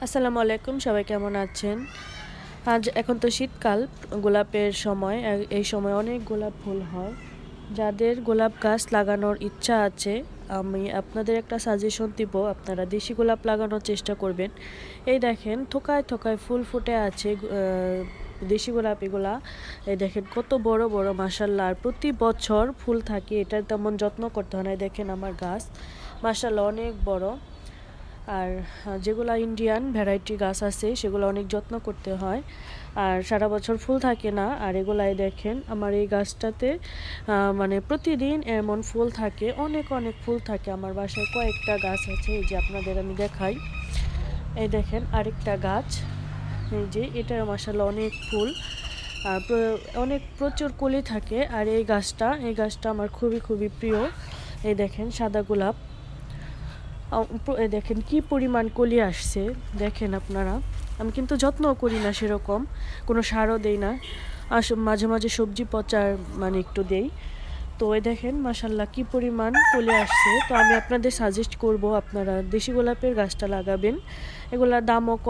আসসালামু আলাইকুম, সবাই কেমন আছেন? আজ এখন তো শীতকাল, গোলাপের সময়। এই সময় অনেক গোলাপ ফুল হয়। যাদের গোলাপ গাছ লাগানোর ইচ্ছা আছে, আমি আপনাদের একটা সাজেশন দিব, আপনারা দেশি গোলাপ লাগানোর চেষ্টা করবেন। এই দেখেন থোকায় থোকায় ফুল ফুটে আছে, দেশি গোলাপ এগুলা। এই দেখেন কত বড় বড়, মাশাল্লাহ। আর প্রতি বছর ফুল থাকে, এটার তেমন যত্ন করতে হয় না। দেখেন আমার গাছ মাশাল্লাহ অনেক বড়। আর যেগুলো ইন্ডিয়ান ভ্যারাইটি গাছ আছে সেগুলো অনেক যত্ন করতে হয়, আর সারা বছর ফুল থাকে না। আর এগুলাই দেখেন আমার এই গাছটাতে মানে প্রতিদিন এমন ফুল থাকে, অনেক অনেক ফুল থাকে। আমার বাসায় কয়েকটা গাছ আছে, এই যে আপনাদের আমি দেখাই। এই দেখেন আরেকটা গাছ, এই যে এটা মাশাআল্লাহ অনেক ফুল, আর অনেক প্রচুর কলি থাকে। আর এই গাছটা আমার খুবই খুবই প্রিয়। এই দেখেন সাদা গোলাপ, দেখেন কি পরিমাণ কলি আসছে, দেখেন আপনারা। আমি কিন্তু যত্নও করি না সেরকম, কোনো সারও দেই না। মাঝে মাঝে সবজি পচার মানে একটু দেই। তো এই দেখেন মাশাল্লাহ কি পরিমাণ কলি আসছে। তো আমি আপনাদের সাজেস্ট করব আপনারা দেশি গোলাপের গাছটা লাগাবেন, এগুলার দামও